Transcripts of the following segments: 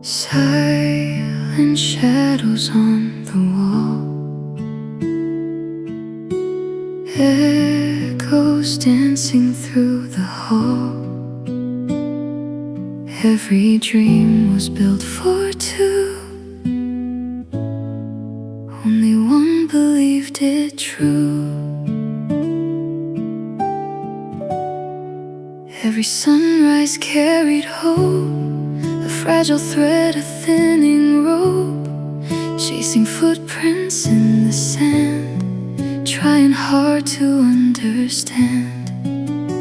Silent shadows on the wall, echoes dancing through the hall. Every dream was built for two, only one believed it true. Every sunrise carried hope, a fragile thread, a thinning rope, chasing footprints in the sand, trying hard to understand.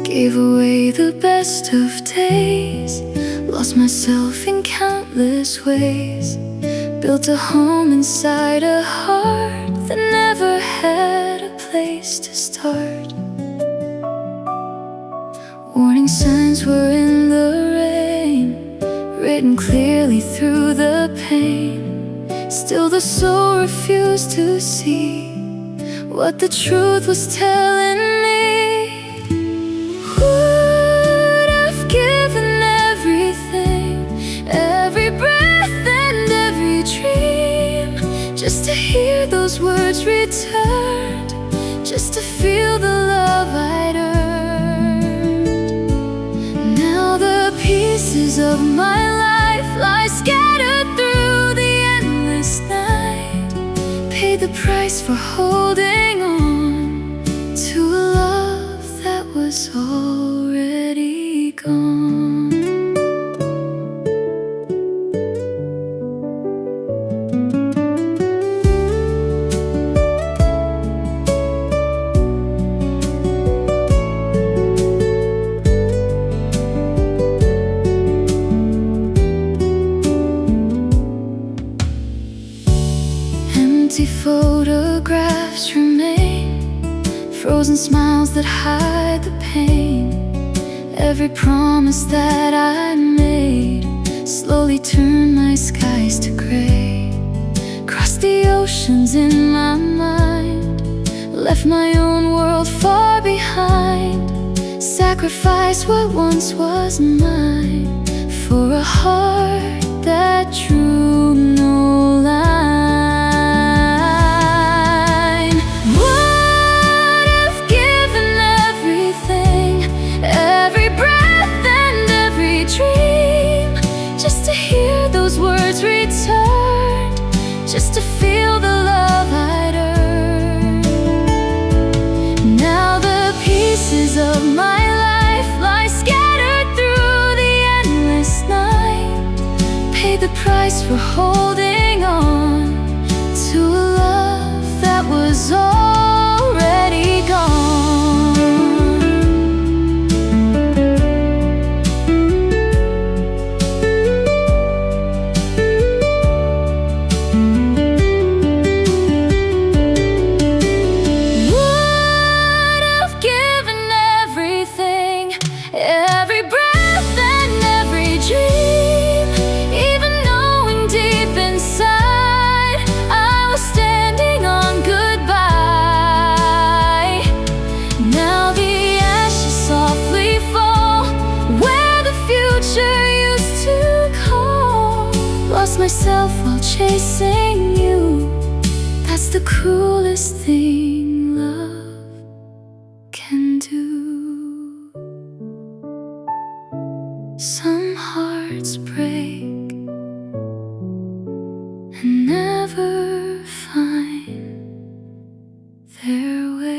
Gave away the best of days, lost myself in countless ways, built a home inside a heart that never had a place to start. Warning signs were in the rain, written clearly through the pain. Still the soul refused to see what the truth was telling me. Would have given everything, every breath and every dream, just to hear those words returned, just to feel the love I'd earned. Now the pieces of my life lie scattered through the endless night, paid the price for holding on to a love that was already gone. Empty photographs remain, frozen smiles that hide the pain. Every promise that I made slowly turned my skies to gray. Crossed the oceans in my mind, left my own world far behind. Sacrificed what once was mine for a heart that drew no line. Just to feel the love I'd earned. Now the pieces of my life lie scattered through the endless night, paid the price for holding on to a love that was already gone. Lost myself while chasing you. That's the cruelest thing love can do. Some hearts break and never find their way.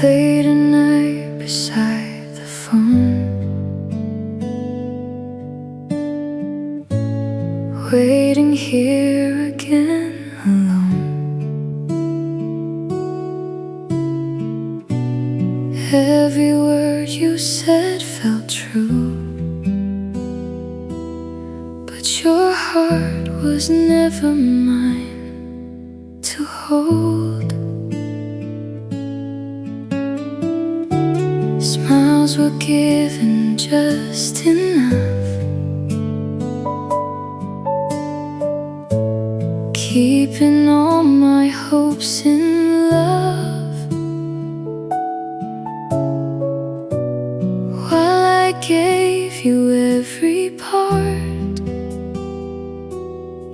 Late at night beside the phone, waiting here again alone. Every word you said felt true, but your heart was was never mine to hold. Smiles were given just enough, keeping all my hopes in love. While I gave you every part,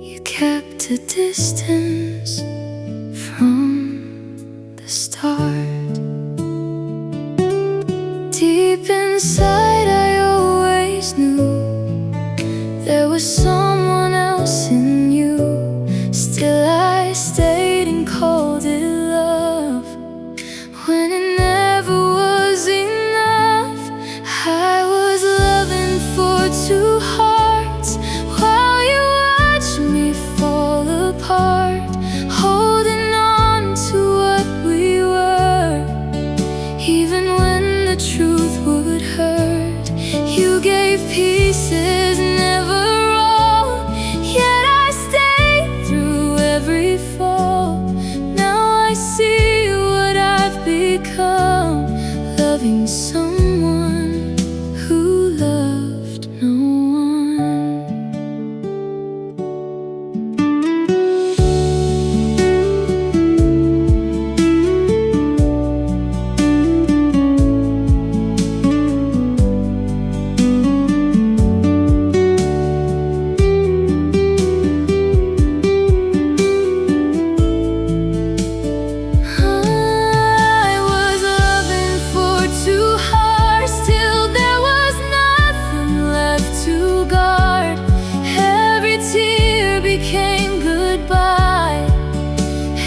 you kept a distance from the start. Deep inside I always knew there was someone else in you. Still I stayed and called it love when it never was enough. I was loving for two hearts while you watched me fall apart, holding on to what we were. Even when the truth would hurt, you gave pieces, never all. Yet I stayed through every fall. Now I see what I've become, loving someone who loved no one.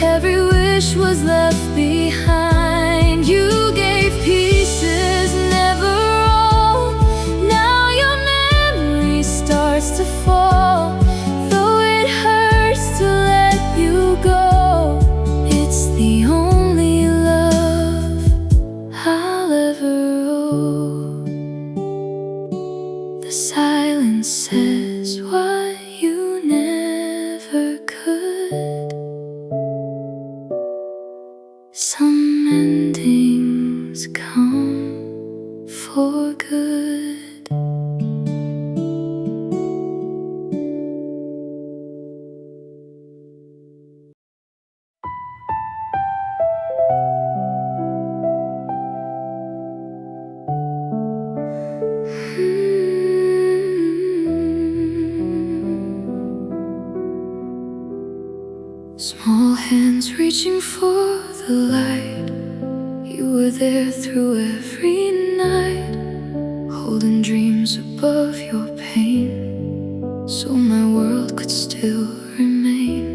Every wish was left behind. You gave pieces, never all. Now your memory starts to fall. Though it hurts to let you go, it's the only love I'll ever owe. The silence says what you never could. Some endings come for good. Small hands reaching for the light. You were there through every night, holding dreams above your pain, so my world could still remain.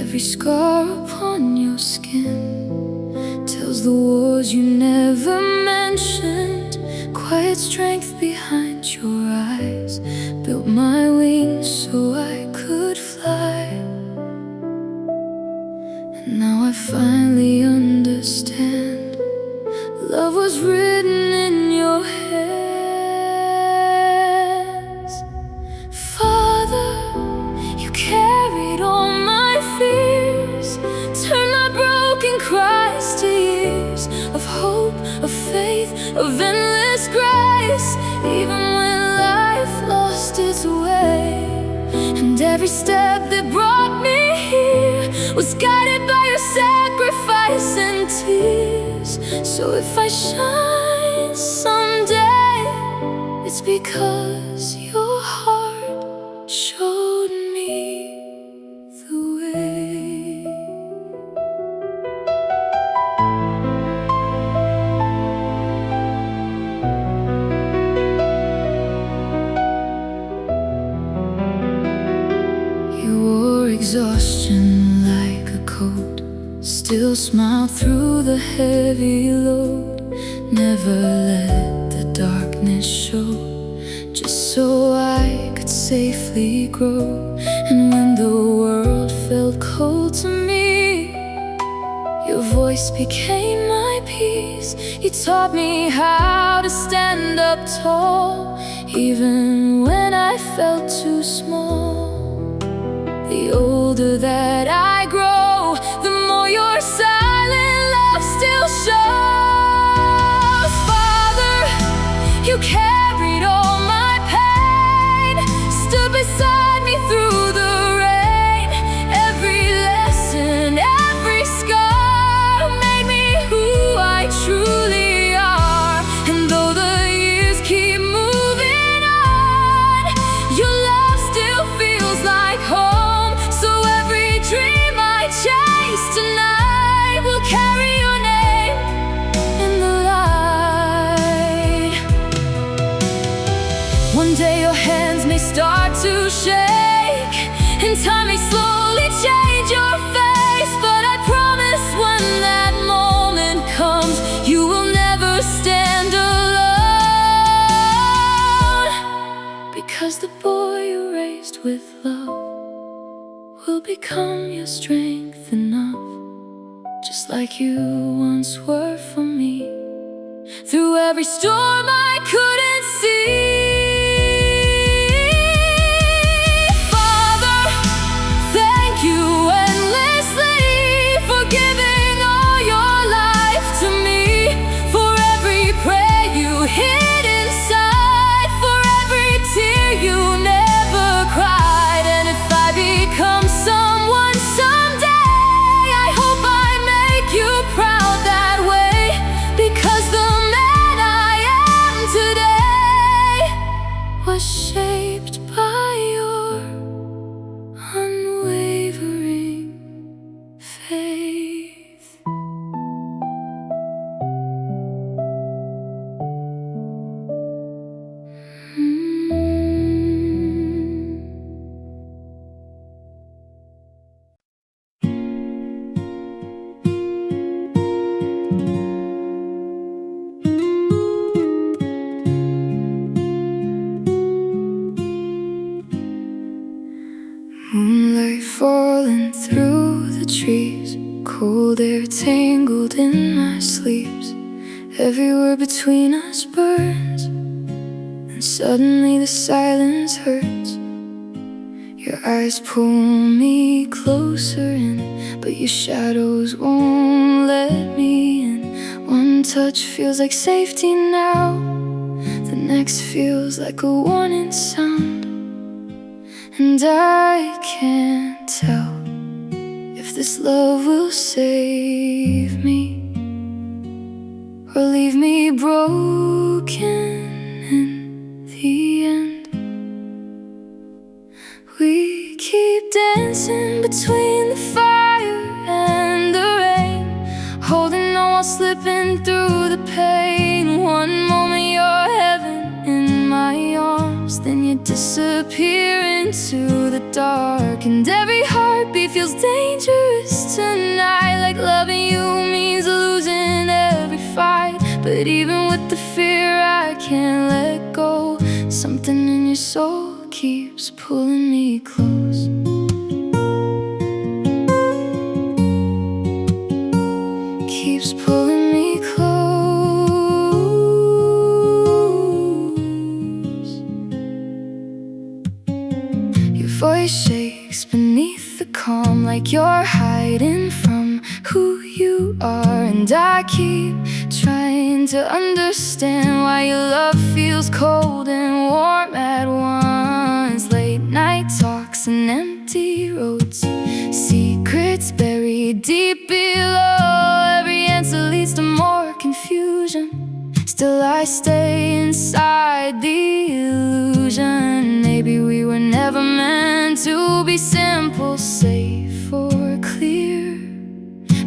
Every scar upon your skin tells the wars you never mentioned. Quiet strength behind your eyes built my wings so I could fly. And now I finally understand, love was written in your hands. Father, you carried all my fears, turned my broken cries to years of hope, of faith, of endless grace. Even when life lost its way, and every step that brought me here was guided by your sacrifice and tears. So if I shine someday, it's because your heart showed me the way. You wore exhaustion like a coat, still smile through the heavy load. Never let the darkness show, just so I could safely grow. And when the world felt cold to me, your voice became my peace. You taught me how to stand up tall, even when I felt too small. The older that I grow, the more your silent love still shows. Father, you carried all my pain, stood beside me through the rain. Every lesson, every scar made me who I truly are. And though the years keep moving on, your love still feels like home. So every dream I chase tonight will carry your name in the light. One day your hands may start to shake, and time may slowly change your face, but I promise when that moment comes, you will never stand alone. Because the boy you raised with love will become your strength enough, just like you once were for me. Through every storm I couldn't see, Father, thank you endlessly for giving all your life to me, for every prayer you hid inside, for every tear you never cried. And if I become someone someday, I hope I make you proud that way, because the man I am today was shaped by your unwavering faith. Moonlight falling through the trees, cold air tangled in my sleeves. Every word between us burns, and suddenly the silence hurts. Your eyes pull me closer in, but your shadows won't let me in. One touch feels like safety now, the next feels like a warning sound. And I can't tell if this love will save me or leave me broken in the end. We keep dancing between the fire and the rain, holding on while slipping through the pain. One moment you're heaven in my arms, then you disappear into the dark. And every heartbeat feels dangerous tonight, like loving you means losing every fight. But even with the fear I can't let go, something in your soul keeps pulling me close. Keeps pulling me close. Your voice shakes beneath the calm, like you're hiding from who you are. And I keep trying to understand why your love feels cold and warm at once. Late night talks and empty roads, secrets buried deep below. Every answer leads to more confusion, still I stay inside the illusion. Maybe we were never meant to be simple, safe or clear,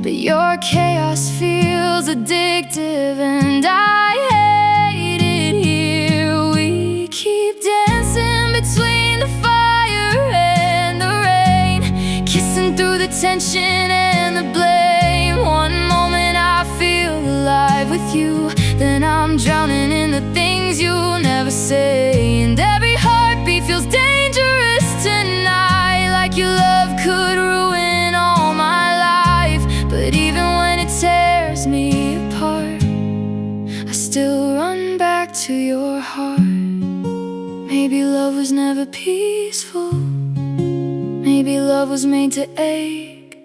but your chaos feels addictive, and I hate it here. We keep dancing between the fire and the rain, kissing through the tension and the blame. One moment I feel alive with you, then I'm drowning in the things you'll never say. And every heartbeat feels dangerous tonight, like your love could ruin all my life. But even when it tears me apart, I still run back to your heart. Maybe love was never peaceful, maybe love love was made to ache.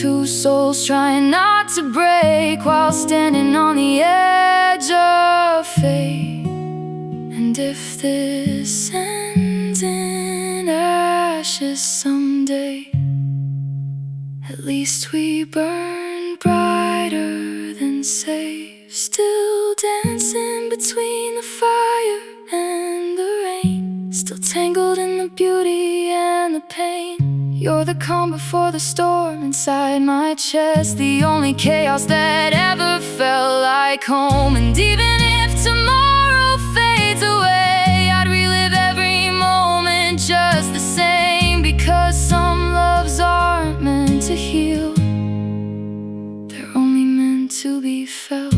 Two souls trying not to break while standing on the edge of fate. And if this ends in ashes someday, at least we burn brighter than safe. Still dancing between the fire and the rain, still tangled in the beauty and the pain. You're the calm before the storm inside my chest, the only chaos that ever felt like home. And even if tomorrow fades away, I'd relive every moment just the same. Because some loves aren't meant to heal, they're only meant to be felt.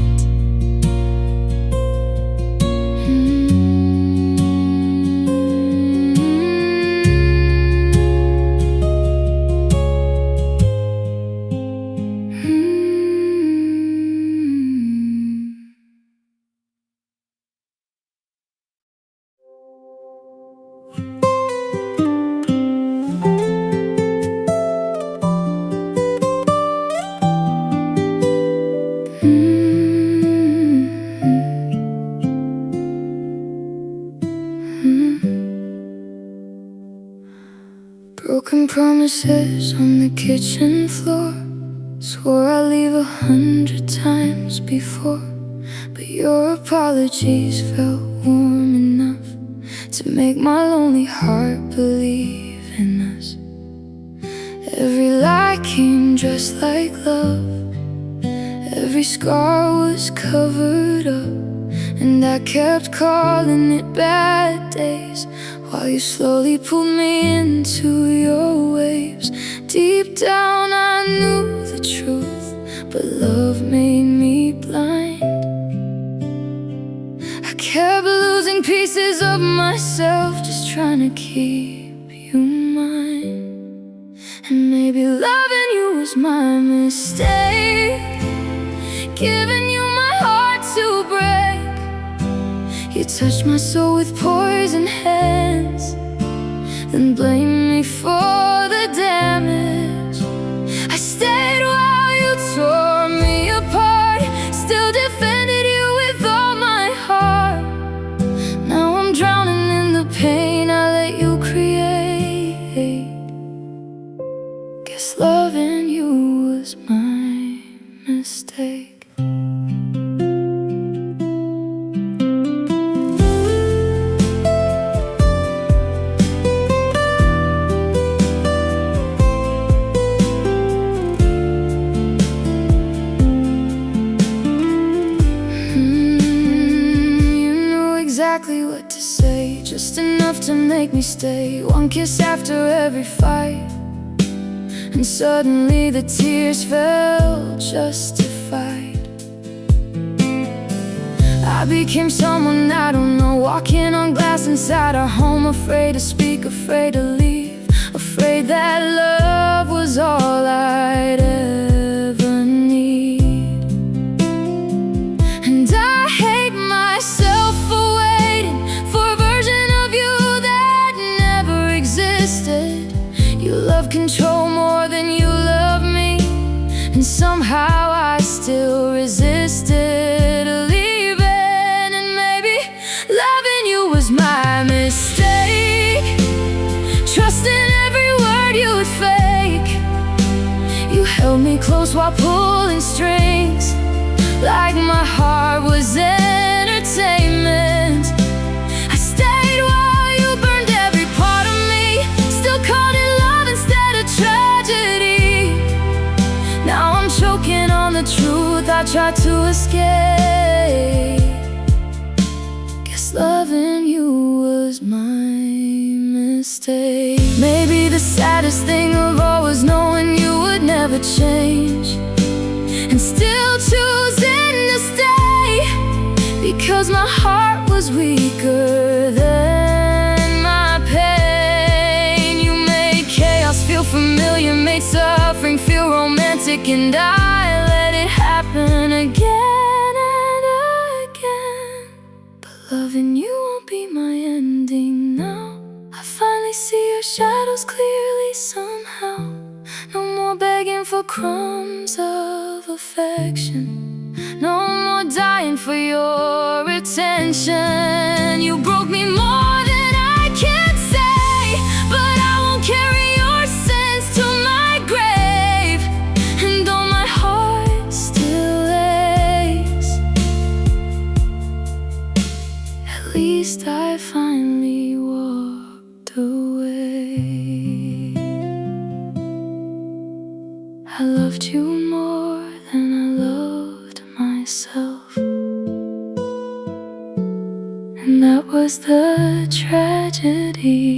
Broken promises on the kitchen floor, swore I'd leave 100 times before, but your apologies felt warm enough to make my lonely heart believe in us. Every lie came dressed like love, every scar was covered up, and I kept calling it bad days while you slowly pulled me into your waves. Deep down I knew the truth, but love made me blind. I kept losing pieces of myself, just trying to keep you mine. And maybe loving you was my mistake, giving you my heart to break. You touched my soul with poison hands, then blamed me for the damage. I stayed while you tore me apart, still defended you with all my heart. Now I'm drowning in the pain I let you create. Guess loving you was my mistake. Exactly what to say, just enough to make me stay. One kiss after every fight, and suddenly the tears felt justified. I became someone I don't know, walking on glass inside our home, afraid to speak, afraid to leave, afraid that love was all I'd ever need. And I hate myself for waiting for a version of you that never existed. You love control more than you love me, and somehow I still resisted leaving. And maybe loving you was my mistake, trusting every word you would fake. You held me close while pulling strings, like my heart was entertainment. I stayed while you burned every part of me, still called it love instead of tragedy. Now I'm choking on the truth I tried to escape. Guess loving you was my mistake. Maybe the saddest thing of all was knowing you would never change, and still choosing to stay, because my heart was weaker than my pain. You made chaos feel familiar, made suffering feel romantic, and I let it happen again and again. But loving you won't be my ending now. I finally see your shadows clearly, somehow. No more begging for crumbs of affection, no more dying for your attention. You broke me more than I can say, but I won't carry your sins to my grave. And though my heart still aches, at least I finally walked away. I loved you more than I loved myself, and that was the tragedy.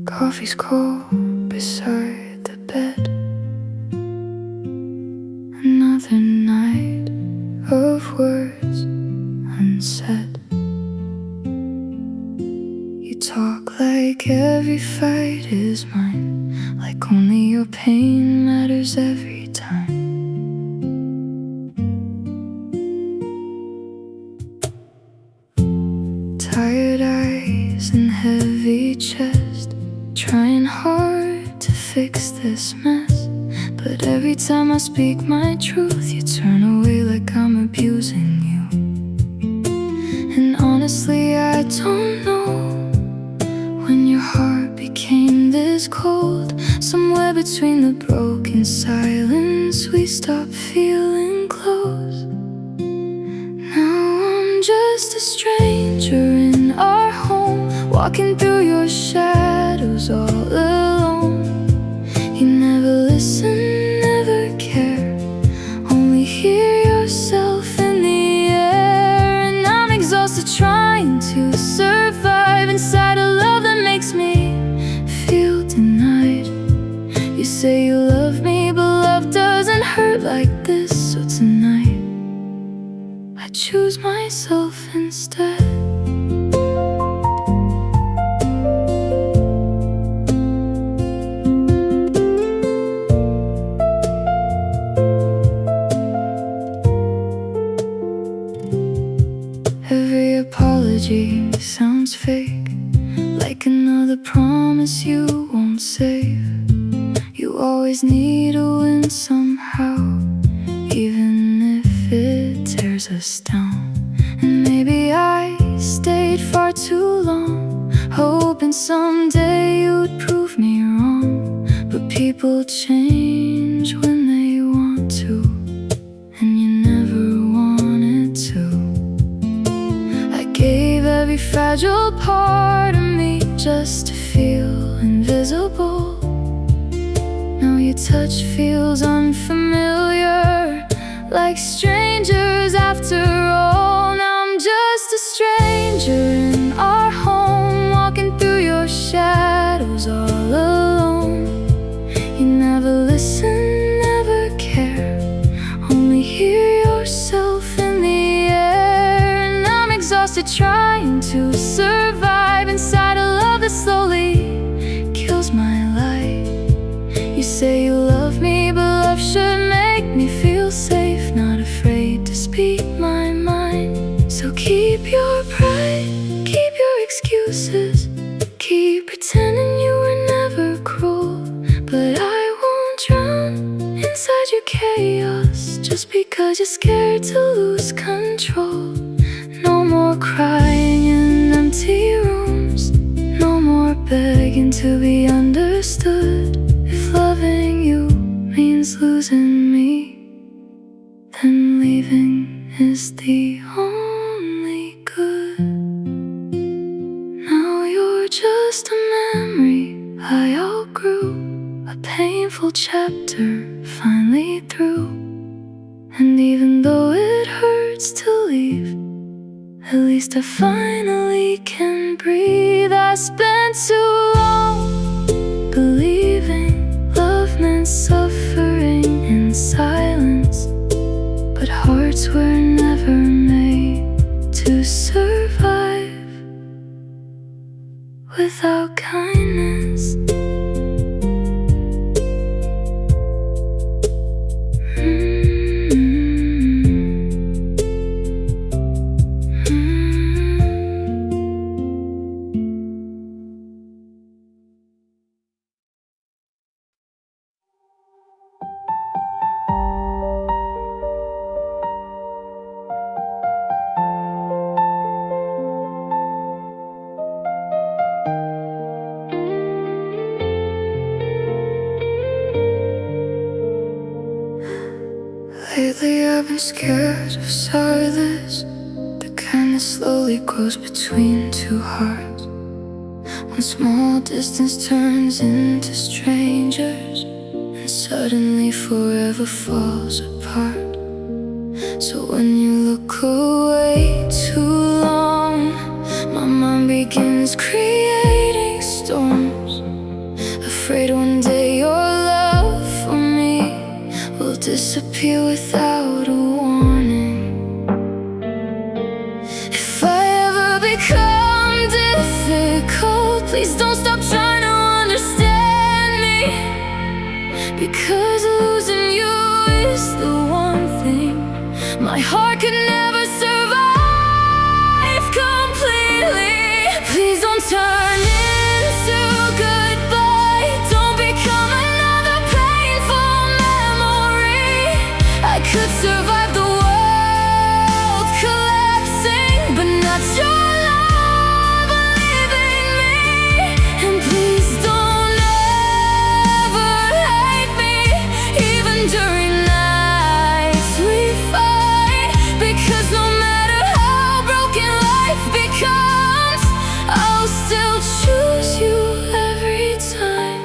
Coffee's cold beside the bed, another night of words unsaid. You talk like every fight is mine, like only your pain matters every time. Tired eyes and heavy chest, trying hard to fix this mess. But every time I speak my truth, you turn away like I'm abusing you. And honestly, I don't know when your heart became this cold. Somewhere between the broken silence, we stopped feeling close. Now I'm just a stranger in our home, walking through your shadows all alone. You never listen, never care, only hear yourself in the air. And I'm exhausted trying to survive inside a love that makes me feel denied. You say you love me, but love doesn't hurt like this. So tonight I choose myself instead. Every apology sounds fake, like another promise you won't save. You always need a win somehow, even if it tears us down. And maybe I stayed far too long, hoping someday you'd prove me wrong. But people change when they want to, and you never wanted to. I gave every fragile part of me just to feel invisible. Now your touch feels unfamiliar, like strangers after all. Now I'm just a stranger in our home, walking through your shadows all alone. You never listen, never care, only hear yourself in the air. And I'm exhausted trying to survive inside a love that slowly kills my life. You say you love me, but love should make me feel safe, not afraid to speak my mind. So keep your pride, keep your excuses, keep pretending you were never cruel. But I won't drown inside your chaos just because you're scared to lose control. No more crying in empty rooms, no more begging to be understood. If loving you means losing me, then leaving is the only good. Now you're just a memory I outgrew, a painful chapter finally through. And even though it hurts to leave, at least I finally can breathe. I spent too long believing love meant suffering in silence, but hearts were never made to survive without kindness. Lately I've been scared of silence, the kind that slowly grows between two hearts. When small distance turns into strangers, and suddenly forever falls apart. So when you look away too long, my mind begins creating storms, afraid one day your love for me will disappear without a warning. If I ever become difficult, please don't stop trying to understand me, because losing you is the one thing my heart could never survive completely. Please don't turn into goodbye, don't become another painful memory. I could survive the world collapsing, but not your love leaving me. And please don't ever hate me, even during nights we fight, because no matter how broken life becomes, I'll still choose you every time.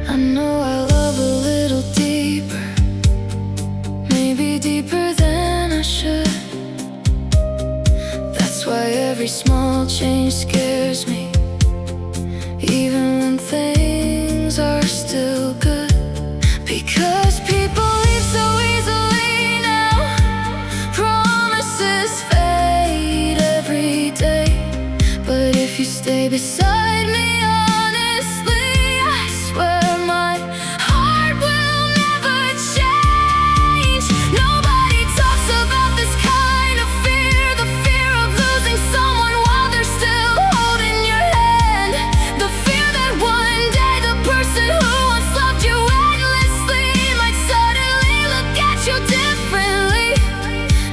I know I love a little deeper, maybe deeper than I should. That's why every small change scares me, even when things are still good. Because people leave so easily now, promises fade every day. But if you stay beside me, honestly, I swear my heart will never change. Nobody talks about this kind of fear, the fear of losing someone while they're still holding your hand. The fear that one day the person who once loved you endlessly might suddenly look at you differently.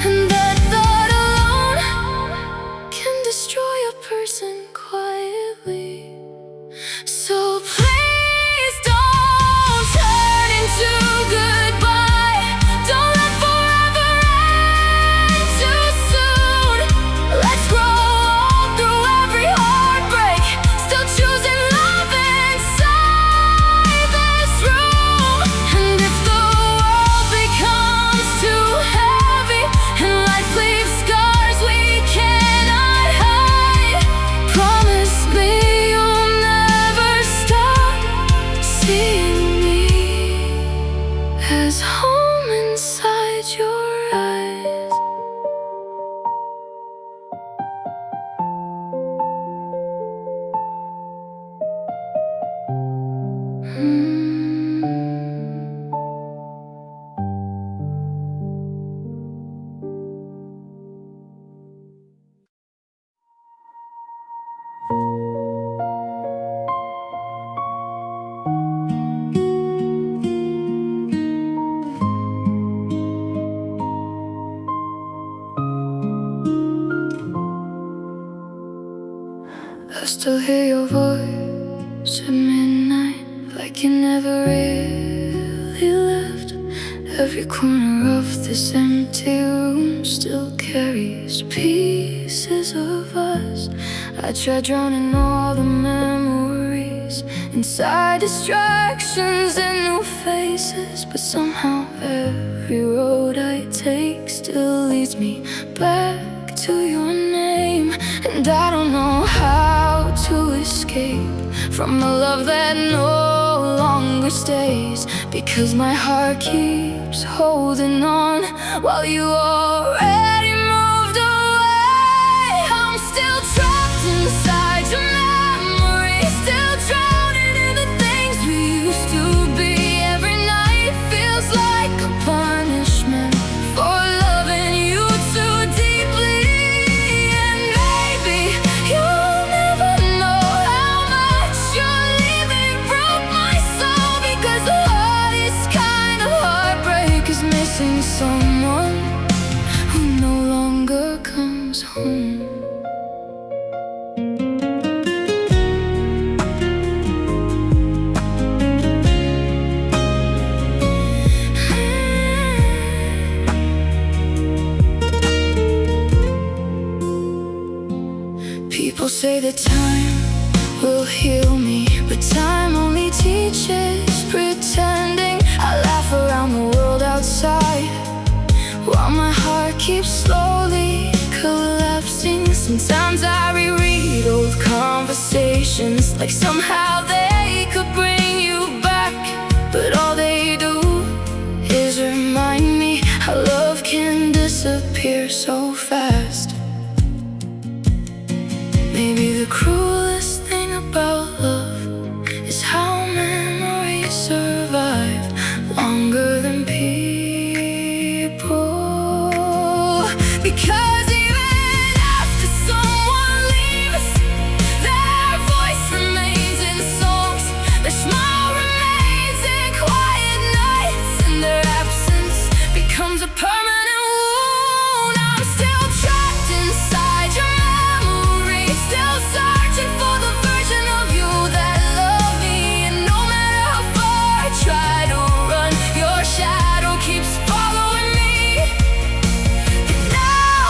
And that thought alone can destroy a person quietly. So please don't turn into goodbye, don't let forever end too soon. Let's grow old through every heartbreak, still choosing love inside this room. And if the world becomes too heavy and life leaves scars we cannot hide, promise me you'll never stop seeing me as home inside your eyes. I still hear your voice at midnight, like you never really left. Every corner of this empty room still carries pieces of us. I try drowning all the memories inside distractions and new places, but somehow every road I take still leads me back to your name. And I don't know how to escape from a love that no longer stays, because my heart keeps holding on while you already moved away. I'm still trapped inside your memory, still drowning in the things we used to be. Every night feels like a punishment for loving you too deeply. And maybe you'll never know how much your leaving broke my soul, because the hardest kind of heartbreak is missing someone who no longer comes home. People say that time will heal me, but time only teaches pretending. I laugh around the world outside while my heart keeps slowly collapsing. Sometimes I reread old conversations, like somehow they could bring you back, but all they do is remind me how love can disappear so fast. Maybe the cruelest thing about love is how memories survive longer than people. Because even after someone leaves, their voice remains in songs, their smile remains in quiet nights, and their absence becomes a permanent wound. I'm still trapped inside your memory, still searching for the version of you that loved me. And no matter how far I try to run, your shadow keeps following me. And now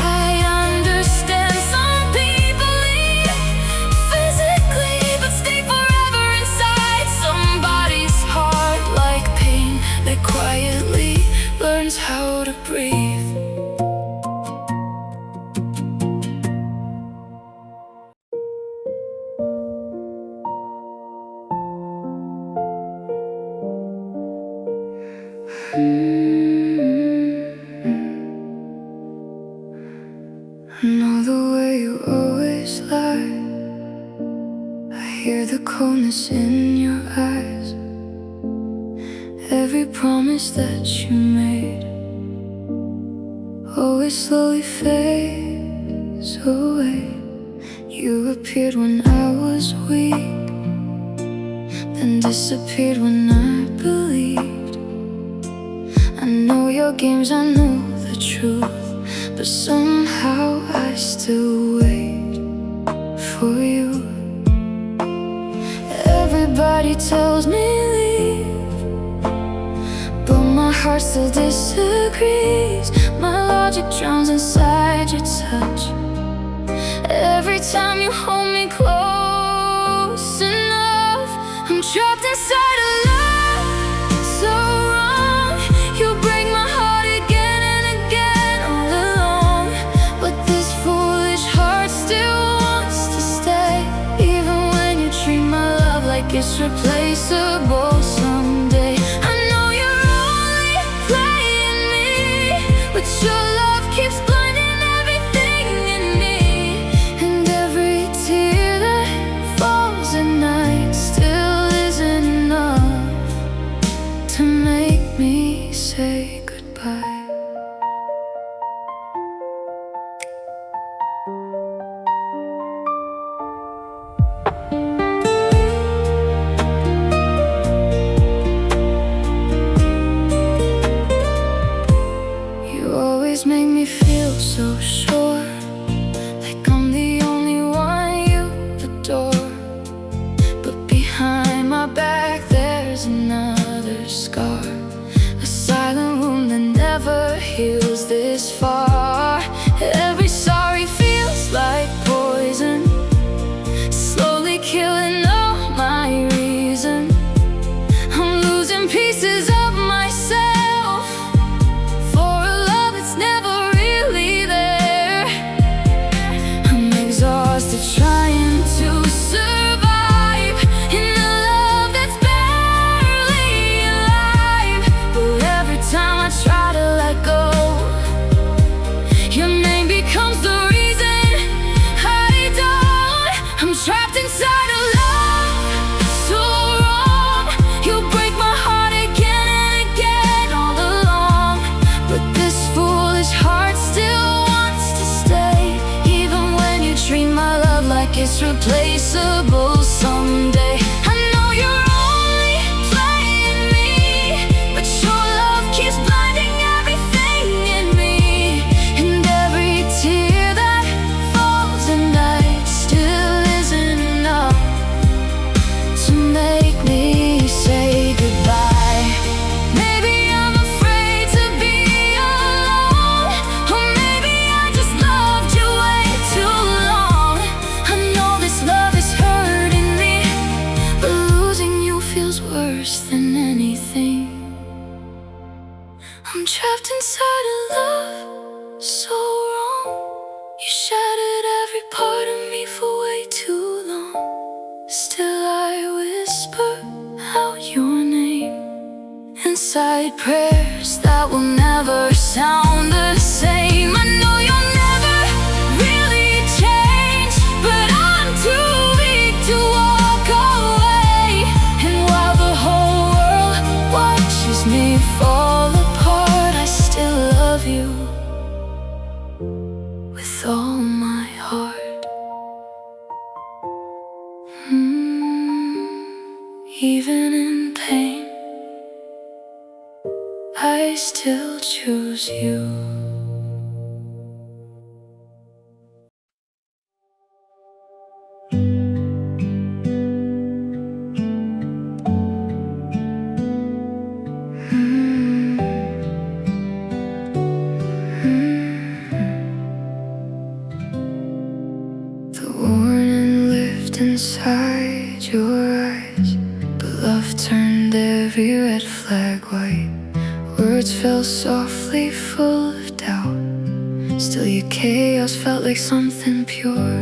I understand some people leave physically, but stay forever inside somebody's heart, like pain that quietly learns how to breathe. I know the way you always lie, I hear the coldness in your eyes. Every promise that you made always slowly fades away. You appeared when I was weak, then disappeared when I believed. I know your games, I know the truth, but somehow I still wait for you. Everybody tells me leave, but my heart still disagrees. My logic drowns inside your touch. Every time you hold me close enough, I'm trapped inside a love so wrong. You break my heart again and again all along, but this foolish heart still wants to stay, even when you treat my love like it's replaceable someday. I know you're only playing me, but your love keeps blinding everything in me. And every tear that falls at night still isn't enough to make me say goodbye. You always make me feel so sure, like I'm the only one you adore. But behind my back there's another scar, a silent wound that never heals this far. Every sorry feels like poison, slowly killing all my reason. I'm losing pieces I'm trapped inside a love so wrong. You shattered every part of me for way too long. Still I whisper out your name inside prayers that will never sound the same. I know you'll never really change, but I'm too weak to walk away. And while the whole world watches me fall apart, I still love you with all my heart. Even in pain, I still choose you. The warning lived inside your eyes, but love turned every red flag white. Words fell softly, full of doubt. Still your chaos felt like something pure.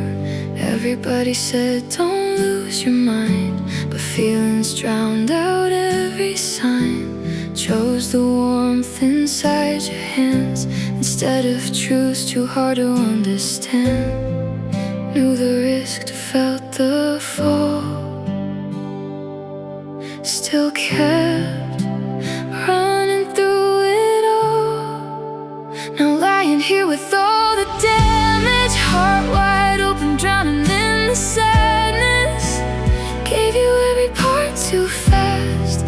Everybody said don't lose your mind, but feelings drowned out every sign. Chose the warmth inside your hands instead of truth too hard to understand. Knew the risk, felt the fall, still kept running through it all. Now lying here with all the damage, heart wide open, drowning in the sadness. Gave you every part too fast,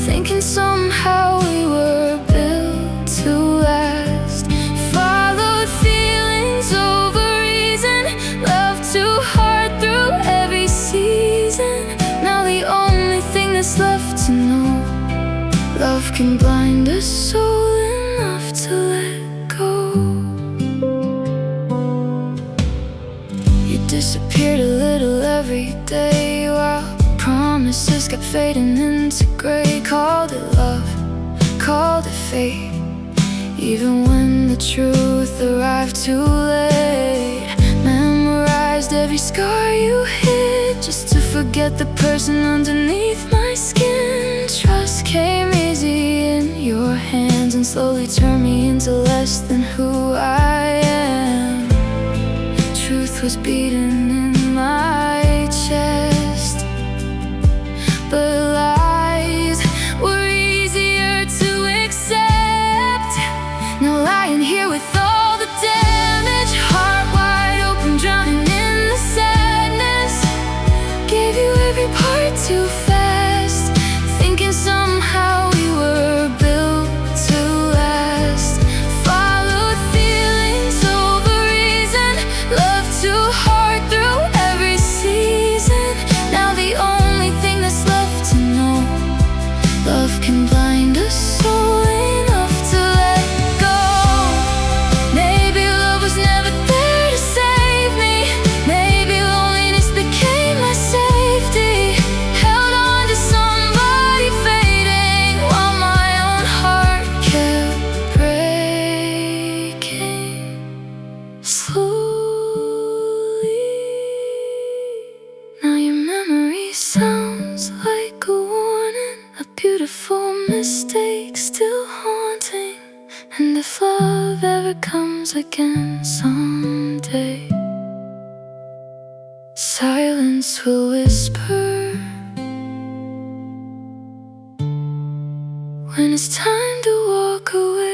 thinking somehow we were built to last. Followed feelings over reason, loved too hard through every season. Now the only thing that's left to know, love can blind a soul enough to let go. You disappeared a little every day while promises kept fading into gray. Called it love, called it fate, even when the truth arrived too late. Memorized every scar you hid just to forget the person underneath my skin. Trust came easy in your hands and slowly turned me into less than who I am. Truth was beaten in my chest, but lies were easier to accept. Now lying here with all the damage, heart wide open, drowning in the sadness. Gave you every part too fast, thinking somehow we were built to last. Followed feelings over reason, loved too hard through every season. Now the only thing that's left to know, love can blind a soul enough to let go. Maybe love was never there to save me. Maybe loneliness became my safety. Held on to somebody fading while my own heart kept breaking slowly. Now your memory sounds like a warning, a beautiful mistake still haunting. And if love ever comes again someday, silence will whisper when it's time to walk away.